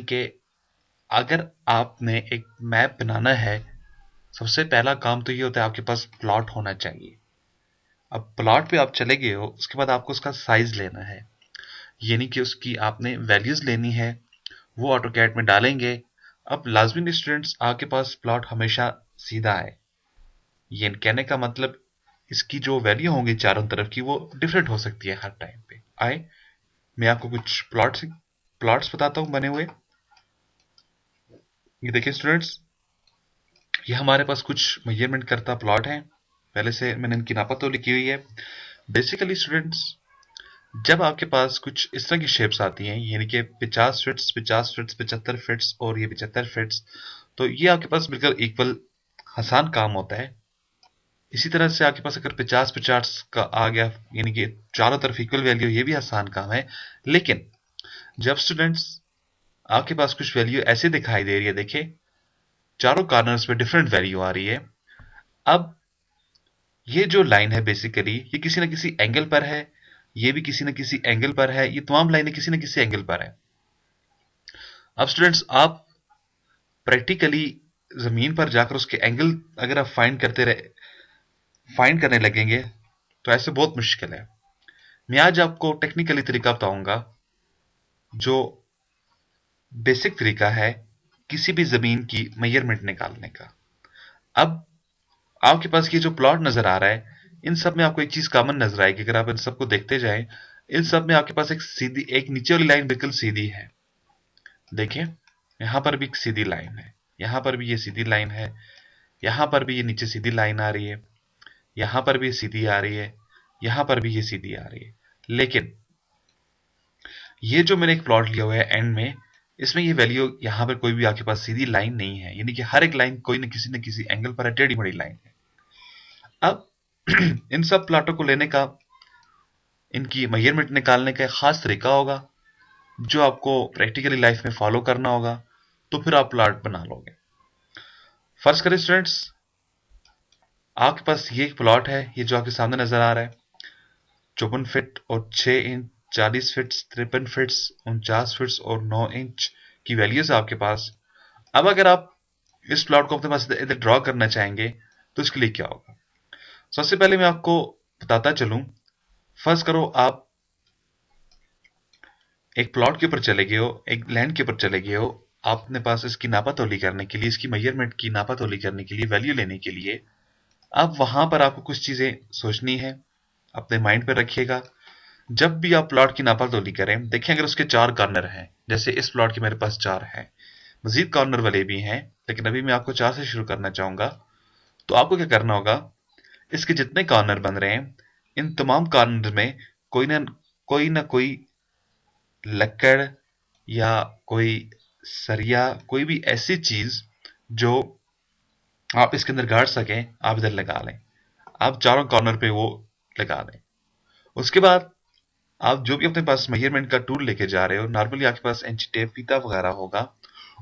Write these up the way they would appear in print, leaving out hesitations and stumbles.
कि अगर आपने एक मैप बनाना है, सबसे पहला काम तो ये होता है आपके पास प्लॉट होना चाहिए। अब प्लॉट पे आप चले गए हो, उसके बाद आपको उसका साइज लेना है, यानी कि उसकी आपने वैल्यूज लेनी है, वो ऑटोकैड में डालेंगे। अब लाजमी स्टूडेंट्स, आपके पास प्लॉट हमेशा सीधा है, ये कहने का मतलब इसकी जो वैल्यू होंगी चारों तरफ की वो डिफरेंट हो सकती है हर टाइम पे। आए मैं आपको कुछ प्लॉट्स बताता हूँ बने हुए। ये देखिए स्टूडेंट्स, ये हमारे पास कुछ मेजरमेंट करता प्लॉट है, पहले से मैंने इनकी नापा तो लिखी हुई है। बेसिकली स्टूडेंट्स, जब आपके पास कुछ इस तरह की शेप्स आती हैं, यानी कि 50 फीट्स 50 फीट्स 75 फीट्स और ये 75 फीट्स, तो ये आपके पास बिल्कुल इक्वल आसान काम होता है। इसी तरह से आपके पास अगर 50 50 का आ गया, यानी कि चारों तरफ इक्वल वैल्यू, ये भी आसान काम है। लेकिन जब स्टूडेंट्स आपके पास कुछ वैल्यू ऐसे दिखाई दे रही है, देखिए चारों कॉर्नर्स पे डिफरेंट वैल्यू आ रही है। अब ये जो लाइन है बेसिकली ये किसी न किसी एंगल पर है, ये भी किसी न किसी एंगल पर है, ये तमाम लाइनें किसी न किसी एंगल पर है। अब स्टूडेंट्स, आप प्रैक्टिकली जमीन पर जाकर उसके एंगल अगर आप फाइंड करने लगेंगे तो ऐसे बहुत मुश्किल है। मैं आज आपको टेक्निकली तरीका बताऊंगा, जो बेसिक तरीका है किसी भी जमीन की मेजरमेंट निकालने का। अब आपके पास ये जो प्लॉट नजर आ रहा है, इन सब में आपको एक चीज कॉमन नजर आएगी, अगर आप इन सबको देखते जाएं। इन सब में आपके पास एक नीचे वाली लाइन बिल्कुल सीधी है। देखिए यहां पर भी एक सीधी लाइन है, यहां पर भी ये सीधी लाइन है, यहां पर भी ये नीचे सीधी लाइन आ रही है, यहां पर भी सीधी आ रही है, यहां पर भी ये सीधी आ रही है। लेकिन ये जो मैंने एक प्लॉट लिया हुआ है एंड में, इसमें ये वैल्यू यहां पर कोई भी आपके पास सीधी लाइन नहीं है, यानी कि हर एक लाइन कोई न किसी एंगल पर टेढ़ी बड़ी लाइन है। अब इन सब प्लॉटों को लेने का, इनकी मेजरमेंट निकालने का एक खास तरीका होगा जो आपको प्रैक्टिकली लाइफ में फॉलो करना होगा, तो फिर आप प्लॉट बना लोगे। फर्स्ट करें स्टूडेंट्स, आपके पास ये एक प्लॉट है, ये जो आपके सामने नजर आ रहा है, 54 फीट और 6 इंच, 40 फीट, 53 फीट्स, 49 फीट्स और 9 इंच की वैल्यूज है आपके पास। अब अगर आप इस प्लॉट को अपने पास इधर ड्रॉ करना चाहेंगे तो इसके लिए क्या होगा। सबसे पहले मैं आपको बताता चलूं, फर्ज करो आप एक प्लॉट के ऊपर चले गए हो, एक लैंड के ऊपर चले गए हो, आपने पास इसकी नापातोली करने के लिए, इसकी मेजरमेंट की नापातोली करने के लिए, वैल्यू लेने के लिए, अब वहां पर आपको कुछ चीजें सोचनी है, अपने माइंड पर रखिएगा। जब भी आप प्लॉट की नापातोली करें, देखें अगर उसके 4 कॉर्नर हैं, जैसे इस प्लॉट के मेरे पास 4 हैं, मजीद कॉर्नर वाले भी हैं, लेकिन अभी मैं आपको 4 से शुरू करना चाहूंगा। तो आपको क्या करना होगा, इसके जितने कॉर्नर बन रहे हैं, इन तमाम कॉर्नर में कोई ना कोई लकड़ या कोई सरिया, कोई भी ऐसी चीज जो आप इसके अंदर गाड़ सकें, आप इधर लगा लें। आप चारों कॉर्नर पे वो लगा दें। उसके बाद आप जो भी अपने पास मेजरमेंट का टूल लेके जा रहे हो, नॉर्मली आपके पास इंच टेप फीता वगैरह होगा,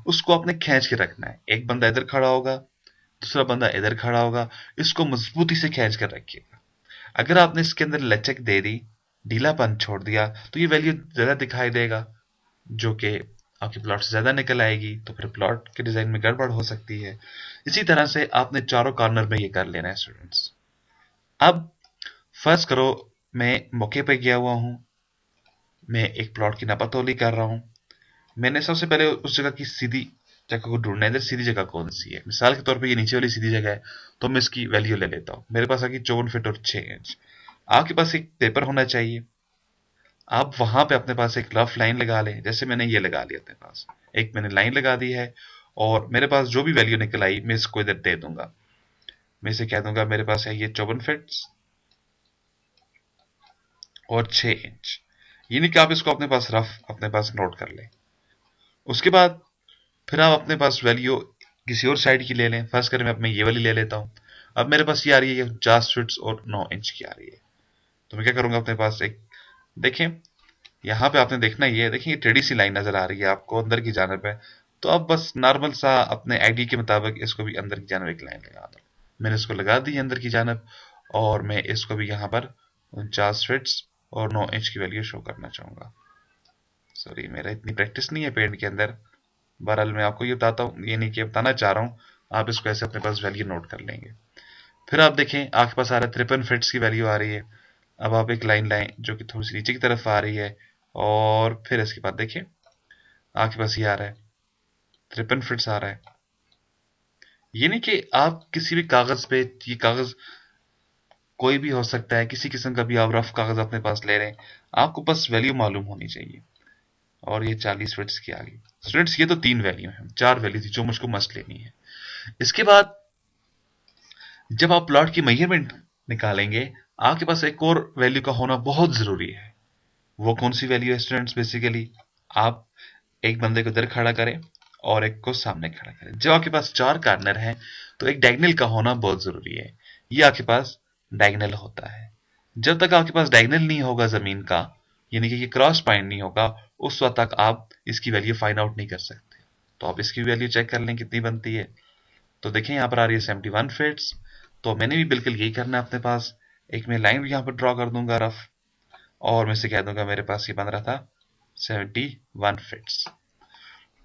उसको आपने खींच के रखना है। एक बंदा इधर खड़ा होगा, दूसरा बंदा इधर खड़ा होगा, इसको मजबूती से खींच कर रखिएगा। अगर आपने इसके अंदर लचक दे दी, ढीलापन छोड़ दिया, तो ये वैल्यू ज्यादा दिखाई देगा, जो कि आपके प्लॉट से ज्यादा निकल आएगी, तो फिर प्लॉट के डिजाइन में गड़बड़ हो सकती है। इसी तरह से आपने चारों कॉर्नर में ये कर लेना है स्टूडेंट्स। अब फर्ज करो मैं मौके पे गया हुआ हूं, मैं एक प्लॉट की नापातोली कर रहा हूं। मैंने सबसे पहले उस जगह की सीधी जगह को ढूंढना है, इधर सीधी जगह कौन सी है। मिसाल के तौर पे ये नीचे वाली सीधी जगह है, तो मैं इसकी वैल्यू ले लेता हूँ। मेरे पास आ गई 54 फीट और 6 इंच। आपके पास एक पेपर होना चाहिए, आप वहां पे अपने पास एक रफ लाइन लगा लें, जैसे मैंने ये लगा लिया अपने पास, एक मैंने लाइन लगा दी है। और मेरे पास जो भी वैल्यू निकल आई मैं इसको इधर दे दूंगा। मैं इसे कह दूंगा मेरे पास है ये 54 फीट और 6 इंच, यानी कि आप इसको अपने पास रफ अपने पास नोट कर लें। उसके बाद फिर आप अपने पास वैल्यू किसी और साइड की ले लें। फर्स्ट करें मैं अपने ये वाली ले लेता हूँ। अब मेरे पास ये आ रही है 50 फीट और 9 इंच की आ रही है। तो मैं क्या करूंगा, अपने पास एक, देखें यहाँ पे आपने देखना ही है, देखिए ये टेढ़ी सी लाइन नजर आ रही है आपको अंदर की जानब है। तो अब बस नॉर्मल सा अपने आईडी के मुताबिक इसको भी अंदर की जानब एक लाइन लगा दो। मैंने इसको लगा दी अंदर की जानब, और मैं इसको भी यहाँ पर 49 फीट और 9 इंच की वैल्यू शो करना चाहूंगा। सॉरी, मेरा इतनी प्रैक्टिस नहीं है पेंट के अंदर, बहरहाल मैं आपको ये बताता हूँ, ये नहीं कि बताना चाह रहा हूँ, आप इसको ऐसे अपने पास वैल्यू नोट कर लेंगे। फिर आप देखें आपके पास आ रहा है 53 फिट्स की वैल्यू आ रही है। अब आप एक लाइन लाएं जो कि थोड़ी सी नीचे की तरफ आ रही है, और फिर इसके बाद देखें आपके पास ये आ रहा है 53 फिट्स आ रहा है। ये नहीं कि आप किसी भी कागज पे, ये कागज कोई भी हो सकता है, किसी किस्म का भी आप रफ कागज अपने पास ले रहे हैं, आपको बस वैल्यू मालूम होनी चाहिए। और ये 40 फिट्स की आ गई। स्टूडेंट्स ये तो 3 वैल्यू है, 4 वैल्यू थी जो मुझको मस्ट लेनी है। इसके बाद जब आप प्लॉट की मेजरमेंट निकालेंगे, आपके पास एक और वैल्यू का होना बहुत जरूरी है। वो कौन सी वैल्यू है स्टूडेंट्स? बेसिकली आप एक बंदे को इधर खड़ा करें और एक को सामने खड़ा करें। जब आपके पास 4 कार्नर हैं तो एक डायगोनल का होना बहुत जरूरी है। ये आपके पास डायगोनल होता है। जब तक आपके पास डायगोनल नहीं होगा जमीन का, यानी कि ये क्रॉस पॉइंट नहीं होगा, उस वक्त तक आप इसकी वैल्यू फाइंड आउट नहीं कर सकते। तो आप इसकी वैल्यू चेक कर लें कितनी बनती है। तो देखें यहाँ पर आ रही है 71 फिट्स। तो मैंने भी बिल्कुल यही करना है अपने पास। एक मैं लाइन भी यहाँ पर ड्रॉ कर दूंगा रफ, और मैं से कह दूंगा मेरे पास ये बन रहा था 71 फिट्स।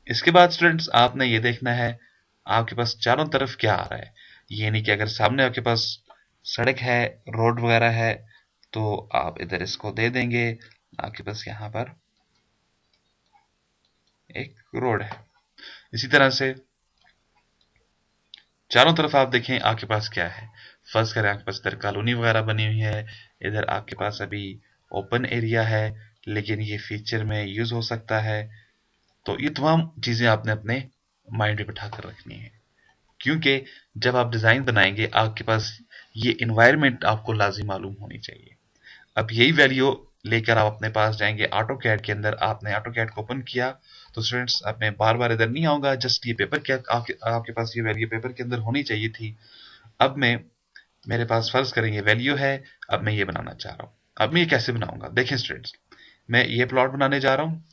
इसके बाद स्टूडेंट्स आपने ये देखना है आपके पास चारों तरफ क्या आ रहा है। ये नहीं कि अगर सामने आपके पास सड़क है, रोड वगैरह है, तो आप इधर इसको दे देंगे। आपके पास यहाँ पर एक रोड है। इसी तरह से चारों तरफ आप देखें आपके पास क्या है। फर्स्ट करें आपके पास इधर कॉलोनी वगैरह बनी हुई है, इधर आपके पास अभी ओपन एरिया है, लेकिन ये फीचर में यूज हो सकता है। तो ये तमाम चीजें आपने अपने माइंड में बिठा कर रखनी है, क्योंकि जब आप डिजाइन बनाएंगे आपके पास ये इन्वायरमेंट आपको लाजिम मालूम होनी चाहिए। अब यही वैल्यू लेकर आप अपने पास जाएंगे ऑटो कैड के अंदर। आपने ऑटो कैड को ओपन किया तो स्टूडेंट्स अब मैं बार बार इधर नहीं आऊंगा, जस्ट ये पेपर क्या आपके पास ये वैल्यू पेपर के अंदर होनी चाहिए थी। अब मैं, मेरे पास फर्ज करें ये वैल्यू है, अब मैं ये बनाना चाह रहा हूँ। अब मैं ये कैसे बनाऊंगा? देखें स्टूडेंट्स, मैं ये प्लॉट बनाने जा रहा हूँ।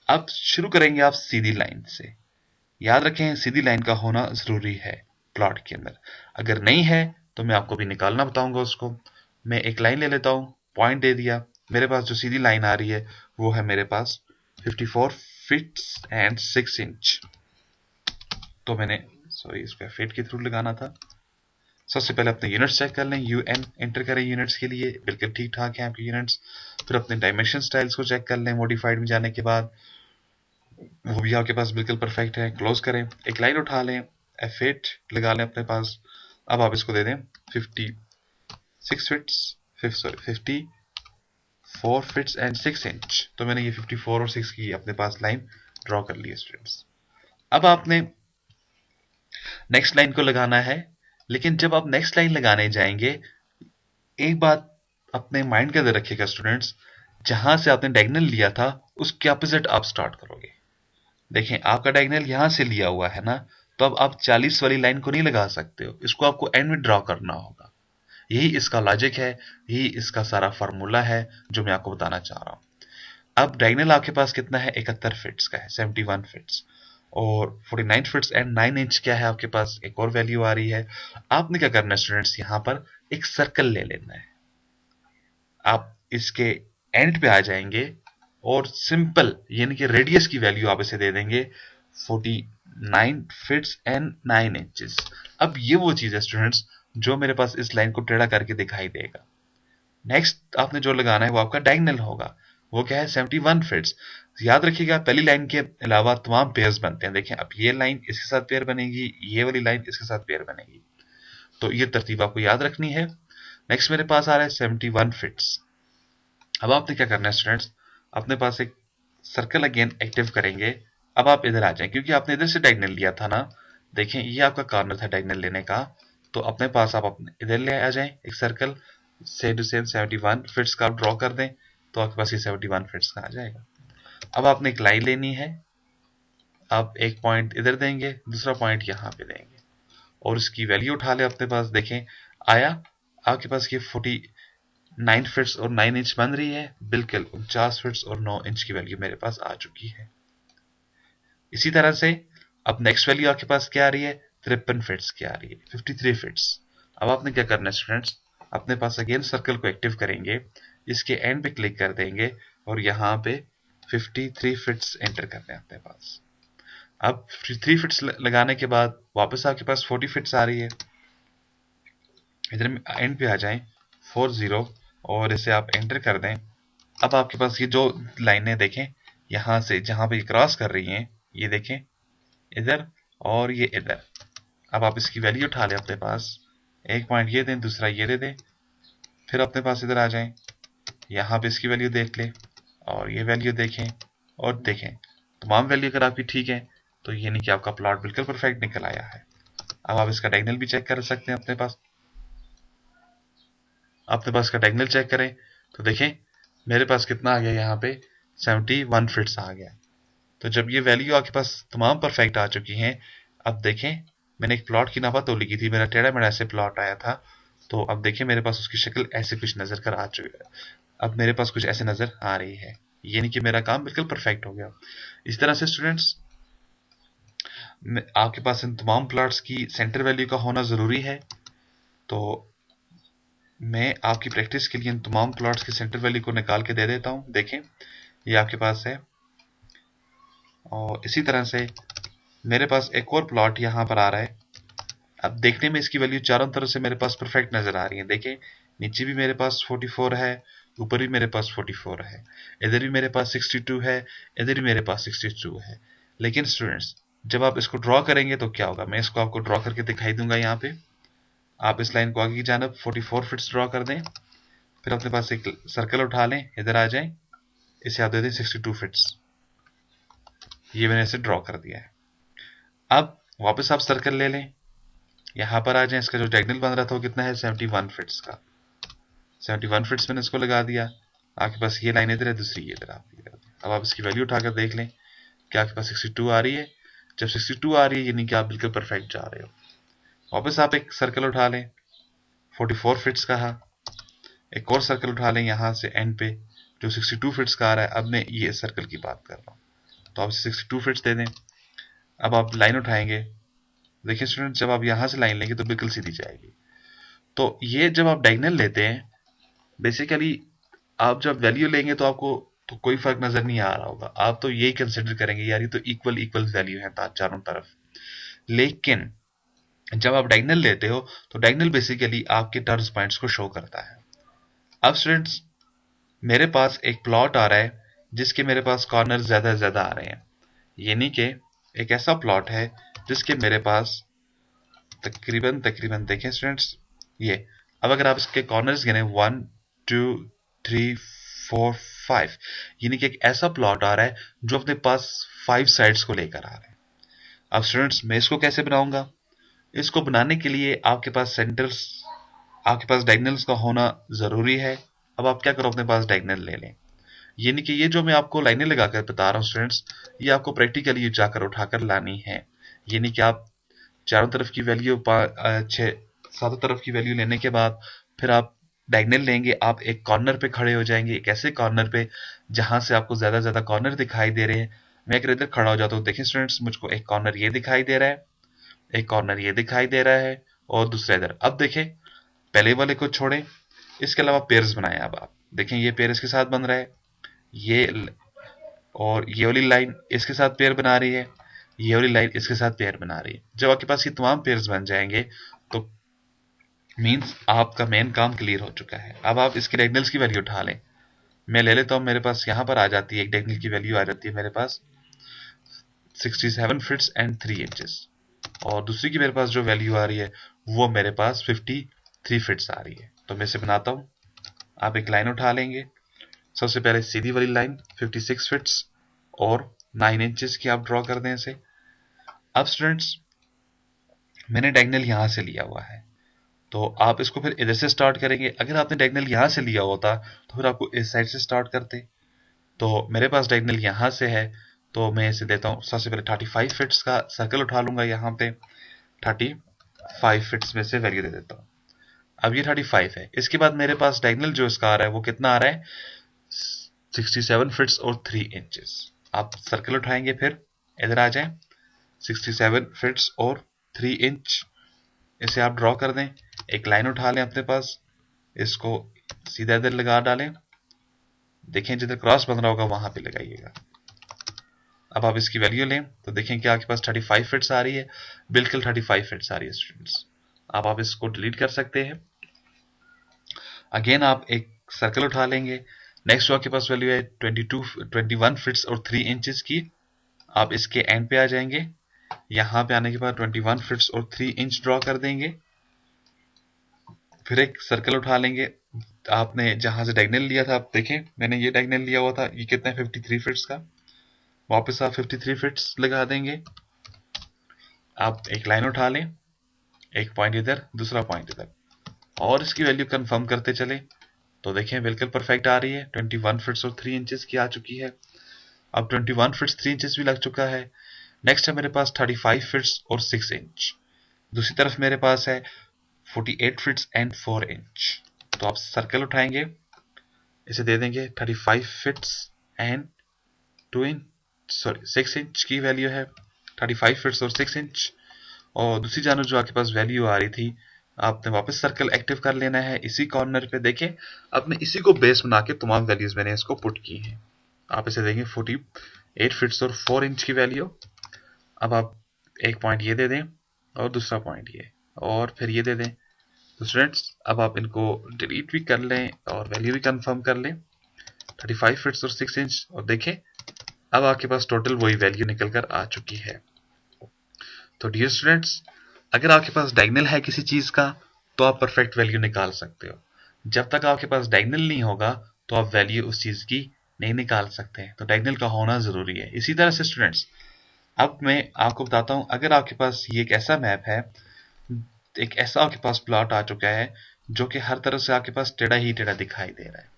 अब शुरू करेंगे आप सीधी लाइन से। याद रखें सीधी लाइन का होना जरूरी है प्लॉट के अंदर। अगर नहीं है तो मैं आपको भी निकालना बताऊंगा उसको। मैं एक लाइन ले लेता हूं, पॉइंट दे दिया। मेरे पास जो सीधी लाइन आ रही है वो है मेरे पास 54 फीट एंड 6 इंच। तो मैंने, सॉरी, इसको फीट के थ्रू लगाना था। सबसे पहले अपने यूनिट्स चेक कर लें, यूएन एंटर करें यूनिट्स के लिए, बिल्कुल ठीक ठाक है आपके यूनिट्स। फिर अपने डायमेंशन स्टाइल्स को चेक कर लें मॉडिफाइड में जाने के बाद, वो भी आपके पास बिल्कुल परफेक्ट है। क्लोज करें, एक लाइन उठा लें, F8 लगा लें अपने पास। अब आप इसको दे दें 56 fits, sorry 54 fits and 6 inch. तो मैंने ये 54 और 6 की अपने पास लाइन ड्रॉ कर ली है स्टूडेंट्स। अब आपने नेक्स्ट लाइन को लगाना है, लेकिन जब आप नेक्स्ट लाइन लगाने जाएंगे, एक बात अपने माइंड के अंदर रखिएगा स्टूडेंट्स, जहां से आपने डायगोनल लिया था उसके ऑपोजिट आप स्टार्ट करोगे। देखें आपका डायगोनल यहां से लिया हुआ है ना, तो अब आप 40 वाली लाइन को नहीं लगा सकते हो, इसको आपको एंड में ड्रॉ करना होगा। यही इसका लॉजिक है, यही इसका सारा फार्मूला है जो मैं आपको बताना चाह रहा हूं। अब डायगोनल आपके पास कितना है? 71 फिट्स का है, 71 फिट्स। और 49 फिट्स एंड 9 इंच क्या है आपके पास? एक और वैल्यू आ रही है। आपने क्या करना है स्टूडेंट्स, यहां पर एक सर्कल ले लेना है। आप इसके एंड पे आ जाएंगे और सिंपल यानी कि रेडियस की वैल्यू आप इसे दे देंगे 49 फिट्स एंड 9 इंचेस। अब ये वो चीज है स्टूडेंट्स जो मेरे पास इस लाइन को टेढ़ा करके दिखाई देगा। नेक्स्ट आपने जो लगाना है वो आपका डायगोनल होगा। वो क्या है? 71 फिट्स। याद रखिएगा पहली लाइन के अलावा तमाम पेयर्स बनते हैं। देखें अब ये लाइन इसके साथ पेयर बनेगी, ये वाली लाइन इसके साथ पेयर बनेगी। तो ये तरतीब आपको याद रखनी है। नेक्स्ट मेरे पास आ रहा है 71 फिट्स। अब आपने क्या करना है स्टूडेंट्स, अपने पास एक सर्कल अगेन एक्टिव करेंगे। अब आप इधर आ जाएं, क्योंकि आपने इधर से डायगोनल लिया था ना। देखें ये आपका कॉर्नर था डायगोनल लेने का, तो अपने पास आप अपने इधर ले आ जाएं एक circle, same to same 71 fits का आप ड्रॉ कर दें, तो आपके पास ये 71 फिट्स का आ जाएगा। अब आपने एक लाइन लेनी है, आप एक पॉइंट इधर देंगे, दूसरा पॉइंट यहाँ पे देंगे, और इसकी वैल्यू उठा ले अपने पास। देखें आया आपके पास ये 49 फिट्स और 9 इंच बन रही है, बिल्कुल 49 फिट्स और 9 इंच की वैल्यू मेरे पास आ चुकी है। इसी तरह से अब नेक्स्ट वैल्यू आपके पास क्या आ रही है? 53 फिट्स की आ रही है, 53 फिट्स। अब आपने क्या करना है स्टूडेंट्स, अपने पास अगेन सर्कल को एक्टिव करेंगे, इसके एंड पे क्लिक कर देंगे और यहाँ पे 53 फिट्स एंटर करते हैं अपने पास। अब 3 फिट्स लगाने के बाद वापस आपके पास 40 फिट्स आ रही है। इधर एंड पे आ जाएं 40 और इसे आप एंटर कर दें। अब आपके पास ये जो लाइनें देखें, यहाँ से जहाँ पे क्रॉस कर रही हैं, ये देखें इधर और ये इधर। अब आप इसकी वैल्यू उठा लें अपने पास, एक पॉइंट ये दें, दूसरा ये दे दें, फिर अपने पास इधर आ जाएं, यहाँ पे इसकी वैल्यू देख लें और ये वैल्यू देखें और देखें तमाम वैल्यू अगर आपकी ठीक है तो ये नहीं कि आपका प्लॉट बिल्कुल परफेक्ट निकल आया है। अब आप इसका डायगोनल भी चेक कर सकते हैं अपने पास का डायगोनल चेक करें तो देखें मेरे पास कितना आ गया, यहाँ पे 71 फिट्स आ गया। तो जब ये वैल्यू आपके पास तमाम परफेक्ट आ चुकी हैं, अब देखें मैंने एक प्लॉट की नापा तोली की थी, मेरा टेढ़ा मेढ़ा ऐसे प्लॉट आया था, तो अब देखिए मेरे पास उसकी शक्ल ऐसे कुछ नजर कर आ चुकी है। अब मेरे पास कुछ ऐसे नजर आ रही है, ये नहीं कि मेरा काम बिल्कुल परफेक्ट हो गया। इस तरह से स्टूडेंट्स आपके पास इन तमाम प्लॉट्स की सेंटर वैल्यू का होना जरूरी है। तो मैं आपकी प्रैक्टिस के लिए इन तमाम प्लॉट्स की सेंटर वैल्यू को निकाल के दे देता हूं। देखें ये आपके पास है और इसी तरह से मेरे पास एक और प्लॉट यहां पर आ रहा है। अब देखने में इसकी वैल्यू चारों तरफ से मेरे पास परफेक्ट नजर आ रही है। देखें नीचे भी मेरे पास 44 है, ऊपर भी मेरे पास 44 है, इधर भी मेरे पास 62 है, इधर भी मेरे पास 62 है। लेकिन स्टूडेंट्स जब आप इसको ड्रॉ करेंगे तो क्या होगा, मैं इसको आपको ड्रॉ करके दिखाई दूंगा। यहाँ पे आप इस लाइन को आगे की जानब 44 फिट्स ड्रॉ कर दें, फिर अपने पास एक सर्कल उठा लें, इधर आ जाएं, इसे आप दे दें 62 फिट्स। ये मैंने इसे ड्रॉ कर दिया है। अब वापस आप सर्कल ले लें, यहां पर आ जाएं, इसका जो डायगोनल बन रहा था वो कितना है 71 फिट्स का। 71 फिट्स मैंने इसको लगा दिया। आपके पास ये लाइन इधर है, दूसरी ये इधर। अब आप इसकी वैल्यू उठाकर देख लें कि आपके पास 62 आ रही है। जब 62 आ रही है यानी कि आप बिल्कुल परफेक्ट जा रहे हो। वापस आप एक सर्कल उठा लें, 44 फिट्स का, एक और सर्कल उठा लें यहां से एंड पे जो 62 फिट्स का आ रहा है। अब मैं ये सर्कल की बात कर रहा हूं, तो आप 62 फिट्स दे दें। अब आप लाइन उठाएंगे, देखिए स्टूडेंट जब आप यहां से लाइन लेंगे तो बिल्कुल सीधी जाएगी। तो ये जब आप डायगोनल लेते हैं बेसिकली आप जब वैल्यू लेंगे तो आपको तो कोई फर्क नजर नहीं आ रहा होगा, आप तो यही कंसिडर करेंगे यार ये तो इक्वल इक्वल वैल्यू है चारों तरफ। लेकिन जब आप डायगोनल लेते हो तो डायगोनल बेसिकली आपके टर्न्स पॉइंट्स को शो करता है। अब स्टूडेंट्स मेरे पास एक प्लॉट आ रहा है जिसके मेरे पास कॉर्नर ज्यादा ज्यादा आ रहे हैं, यानी कि एक ऐसा प्लॉट है जिसके मेरे पास तकरीबन तकरीबन देखें स्टूडेंट्स ये, अब अगर आप इसके कॉर्नर्स गिने 1 2 3 4 5, यानी कि एक ऐसा प्लॉट आ रहा है जो अपने पास 5 साइड्स को लेकर आ रहा है। अब स्टूडेंट्स मैं इसको कैसे बनाऊंगा, इसको बनाने के लिए आपके पास सेंटर्स, आपके पास डायगोनल्स का होना जरूरी है। अब आप क्या करो अपने पास डायगोनल ले लें, यानी कि ये जो मैं आपको लाइनें लगाकर बता रहा हूँ स्टूडेंट्स ये आपको प्रैक्टिकली जाकर उठाकर लानी है। यानी कि आप चारों तरफ की वैल्यू 7 तरफ की वैल्यू लेने के बाद फिर आप डायगोनल लेंगे, आप एक कॉर्नर पे खड़े हो जाएंगे, एक ऐसे कॉर्नर पे जहां से आपको ज्यादा ज्यादा कॉर्नर दिखाई दे रहे हैं। मैं अगर इधर खड़ा हो जाता हूँ, देखिए स्टूडेंट्स मुझको एक कॉर्नर ये दिखाई दे रहा है, एक कॉर्नर ये दिखाई दे रहा है और दूसरा इधर। अब देखें पहले वाले को छोड़ें, इसके अलावा पेयर्स बनाए। अब आप देखें ये पेयर इसके साथ बन रहा है, ये और ये वाली लाइन इसके साथ पेयर बना रही है, ये वाली लाइन इसके साथ पेयर बना रही है। जब आपके पास ये तमाम पेयर्स बन जाएंगे तो मींस आपका मेन काम क्लियर हो चुका है। अब आप इसके डायगोनल्स की वैल्यू उठा लें, मैं ले लेता हूं, मेरे पास यहां पर आ जाती है एक डायगोनल की वैल्यू आ जाती है मेरे पास 67 फिट्स एंड 3 इंचेस और दूसरी की मेरे पास जो वैल्यू आ रही है वो मेरे पास 53 फिट्स आ रही है। तो मैं इसे बनाता हूं, आप एक लाइन उठा लेंगे, सबसे पहले सीधी वाली लाइन 56 फिट्स और 9 इंचेस की आप ड्रॉ कर दें इसे। अब स्टूडेंट्स मैंने डायगोनल यहां से लिया हुआ है तो आप इसको फिर इधर से स्टार्ट करेंगे। अगर आपने डायगोनल यहां से लिया होता तो फिर आपको इस साइड से स्टार्ट करते। तो मेरे पास डायगोनल यहां से है तो मैं इसे देता हूं, सबसे पहले 35 फिट्स का सर्कल उठा लूंगा, यहां पे 35 फिट्स में से वैल्यू दे देता हूं। अब ये 35 है, इसके बाद मेरे पास डायगोनल जो इसका आ रहा है वो कितना आ रहा है 67 फिट्स और 3 इंचेस। आप सर्कल उठाएंगे फिर इधर आ जाएं, 67 फिट्स और 3 इंच इसे आप ड्रॉ कर दें, एक लाइन उठा लें अपने पास, इसको सीधा इधर लगा डालें, देखें जिधर क्रॉस बन रहा होगा वहां पे लगाइएगा। अब आप इसकी वैल्यू लें तो देखें कि आपके पास 35 फिट्स आ रही है, बिल्कुल 35 फिट्स आ रही है स्टूडेंट्स। अब आप इसको डिलीट कर सकते हैं। अगेन आप एक सर्कल उठा लेंगे, नेक्स्ट जो आपके पास वैल्यू है 21 फिट्स और 3 इंचेस की, आप इसके एंड पे आ जाएंगे। यहाँ पे आने के बाद 21 फिट्स और 3 इंच ड्रॉ कर देंगे। फिर एक सर्कल उठा लेंगे, आपने जहां से डायगोनल लिया था, आप देखें मैंने ये डायगोनल लिया हुआ था, ये कितना है 53 फिट्स का, वापस आप 53 फिट्स लगा देंगे। आप एक लाइन उठा लें, एक पॉइंट इधर, दूसरा पॉइंट इधर, और इसकी वैल्यू कंफर्म करते चले तो देखें बिल्कुल परफेक्ट आ रही है। 21 फिट्स और 3 इंचेस की आ चुकी है। अब 21 फिट्स 3 इंचेस भी लग चुका है। नेक्स्ट है मेरे पास 35 फिट्स और 6 इंच। दूसरी तरफ मेरे पास है 48 फिट्स एंड 4 इंच। तो आप सर्कल उठाएंगे, इसे दे देंगे 35 fits and 2 inch, sorry 6 inch की वैल्यू है, 35 फिट्स और 6 इंच। और दूसरी जानब जो आपके पास वैल्यू आ रही थी, आपने वापस सर्कल एक्टिव कर लेना है इसी कॉर्नर पे। देखें आपने इसी को बेस बना के तमाम वैल्यूज मैंने इसको पुट की हैं। आप इसे देंगे 48 फिट्स और 4 इंच की वैल्यू। अब आप एक पॉइंट ये दे दें और दूसरा पॉइंट ये, और फिर ये दे दें। तो स्टूडेंट्स अब आप इनको डिलीट भी कर लें और वैल्यू भी कंफर्म कर लें, 35 फिट्स और 6 इंच, और देखें अब आपके पास टोटल वही वैल्यू निकल कर आ चुकी है। तो डियर स्टूडेंट्स, अगर आपके पास डायगोनल है किसी चीज का तो आप परफेक्ट वैल्यू निकाल सकते हो। जब तक आपके पास डायगोनल नहीं होगा तो आप वैल्यू उस चीज की नहीं निकाल सकते। तो डायगोनल का होना जरूरी है। इसी तरह से स्टूडेंट्स, अब मैं आपको बताता हूं, अगर आपके पास ये एक ऐसा मैप है, एक ऐसा आपके पास प्लॉट आ चुका है जो कि हर तरफ से आपके पास टेढ़ा ही टेढ़ा दिखाई दे रहा है।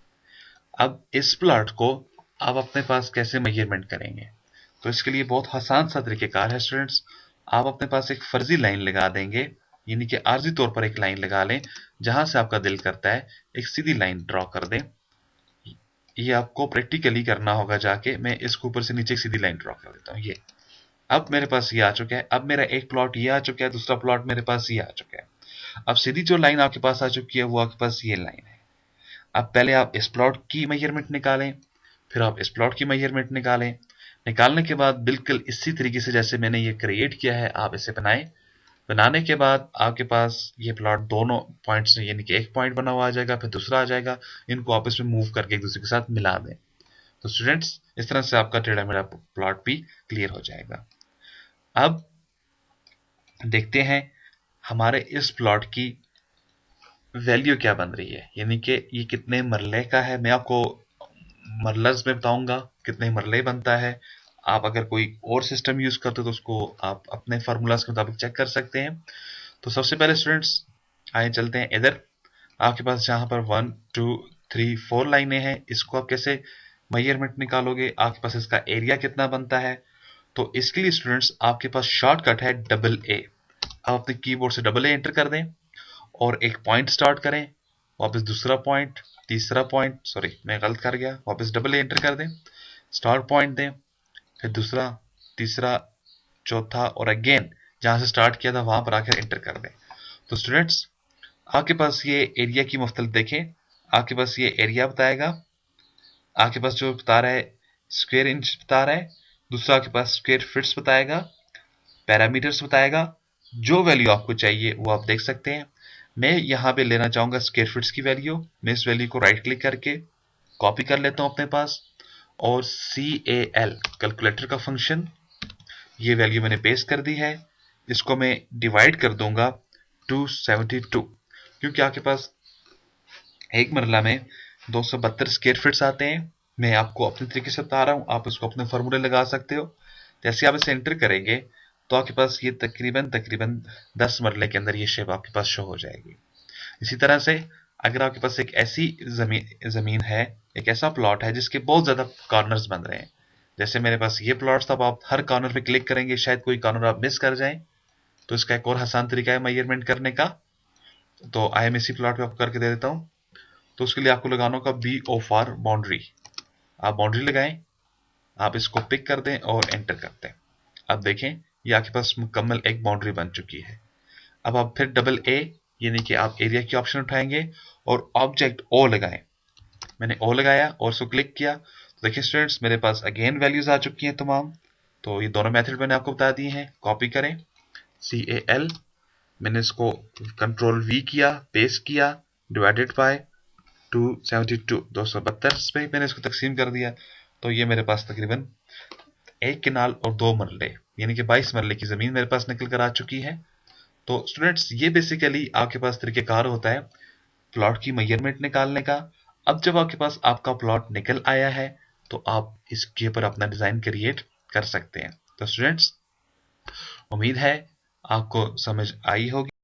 अब इस प्लॉट को आप अपने पास कैसे मेजरमेंट करेंगे? तो इसके लिए बहुत आसान सा तरीकेकार है स्टूडेंट्स। आप अपने पास एक फर्जी लाइन लगा देंगे, यानी कि आर्जी तौर पर एक लाइन लगा लें, जहां से आपका दिल करता है एक सीधी लाइन ड्रॉ कर दें। ये आपको प्रैक्टिकली करना होगा जाके। मैं इसके ऊपर से नीचे एक सीधी लाइन ड्रॉ कर देता हूँ। ये अब मेरे पास ये आ चुका है। अब मेरा एक प्लॉट ये आ चुका है, दूसरा प्लॉट मेरे पास ये आ चुका है। अब सीधी जो लाइन आपके पास आ चुकी है वो आपके पास ये लाइन है। अब पहले आप इस प्लॉट की मेजरमेंट निकालें, फिर आप इस प्लॉट की मेजरमेंट निकालें। निकालने के बाद बिल्कुल इसी तरीके से जैसे मैंने ये क्रिएट किया है आप इसे बनाएं। बनाने के बाद आपके पास ये प्लॉट दोनों पॉइंट्स यानी कि एक पॉइंट बना हुआ आ जाएगा, फिर दूसरा आ जाएगा। इनको आपस में मूव करके एक दूसरे के साथ मिला दें। तो स्टूडेंट्स इस तरह से आपका टेढ़ा मेढ़ा प्लॉट भी क्लियर हो जाएगा। अब देखते हैं हमारे इस प्लॉट की वैल्यू क्या बन रही है, यानी कि ये कितने मरले का है। मैं आपको मरलर्स में बताऊंगा कितने मरले बनता है। आप अगर कोई और सिस्टम यूज करते हो तो उसको आप अपने फार्मूलाज के मुताबिक चेक कर सकते हैं। तो सबसे पहले स्टूडेंट्स आए चलते हैं इधर। आपके पास जहां पर 1 2 3 4 लाइनें हैं, इसको आप कैसे मेजरमेंट निकालोगे? आपके पास इसका एरिया कितना बनता है? तो इसके लिए स्टूडेंट्स आपके पास शॉर्टकट है डबल ए। आप अपने कीबोर्ड से डबल ए एंटर कर दें और एक पॉइंट स्टार्ट करें, वापस दूसरा पॉइंट, तीसरा पॉइंट, सॉरी मैं गलत कर गया, वापस डबल ए एंटर कर दें, स्टार्ट पॉइंट दें, फिर दूसरा, तीसरा, चौथा, और अगेन जहां से स्टार्ट किया था वहां पर आकर एंटर कर दें। तो स्टूडेंट्स आपके पास ये एरिया की मुख्तलिफ देखें, आपके पास ये एरिया बताएगा, आपके पास जो बता रहा है स्क्वायर इंच बता रहा है, दूसरा आपके पास स्क्वायर फिट्स बताएगा, पैरामीटर्स बताएगा। जो वैल्यू आपको चाहिए वो आप देख सकते हैं। मैं यहाँ पे लेना चाहूंगा स्क्वायर फिट्स की वैल्यू। मैं इस वैल्यू को राइट क्लिक करके कॉपी कर लेता हूँ अपने पास, और CAL कैलकुलेटर का फंक्शन, ये वैल्यू मैंने पेस्ट कर दी है। इसको मैं डिवाइड कर दूंगा 272, क्योंकि आपके पास एक मरला में 272 स्क्वायर फिट्स आते हैं। मैं आपको अपने तरीके से बता रहा हूँ, आप इसको अपने फॉर्मूले लगा सकते हो। जैसे आप इसे एंटर करेंगे तो आपके पास ये तकरीबन तकरीबन 10 मरले के अंदर ये शेप आपके पास शो हो जाएगी। इसी तरह से अगर आपके पास एक ऐसी जमीन है, एक ऐसा प्लॉट है जिसके बहुत ज्यादा कॉर्नर्स बन रहे हैं, जैसे मेरे पास ये प्लॉट था, आप हर कॉर्नर पे क्लिक करेंगे, शायद कोई कॉर्नर आप मिस कर जाएं, तो इसका एक और आसान तरीका है मेजरमेंट करने का। तो आई एम इसी प्लॉट पे आपको करके दे देता हूँ। तो उसके लिए आपको लगाना होगा BO फॉर बाउंड्री। आप बाउंड्री लगाएं, आप इसको पिक कर दें और एंटर कर दें। अब देखें ये आपके पास मुकम्मल एक बाउंड्री बन चुकी है। अब आप फिर डबल ए यानी कि आप एरिया की ऑप्शन उठाएंगे और ऑब्जेक्ट ओ लगाएं। मैंने ओ लगाया और उसको क्लिक किया तो देखिए स्टूडेंट्स मेरे पास अगेन वैल्यूज आ चुकी हैं तमाम। तो ये दोनों मेथड मैंने आपको बता दिए हैं, कॉपी करें CAL, मैंने इसको कंट्रोल V किया, पेस्ट किया, डिवाइडेड बाय 272 पे मैंने इसको तकसीम कर दिया। तो ये मेरे पास तकरीबन 1 किनाल और 2 मरले यानी कि 22 मरले की ज़मीन मेरे पास निकल कर आ चुकी है। तो स्टूडेंट्स ये बेसिकली आपके पास तरीक़ेकार होता है प्लॉट की मेजरमेंट निकालने का। अब जब आपके पास आपका प्लॉट निकल आया है तो आप इसके ऊपर अपना डिज़ाइन क्रिएट कर सकते हैं। तो स्टूडेंट्स उम्मीद है आपको समझ आई होगी।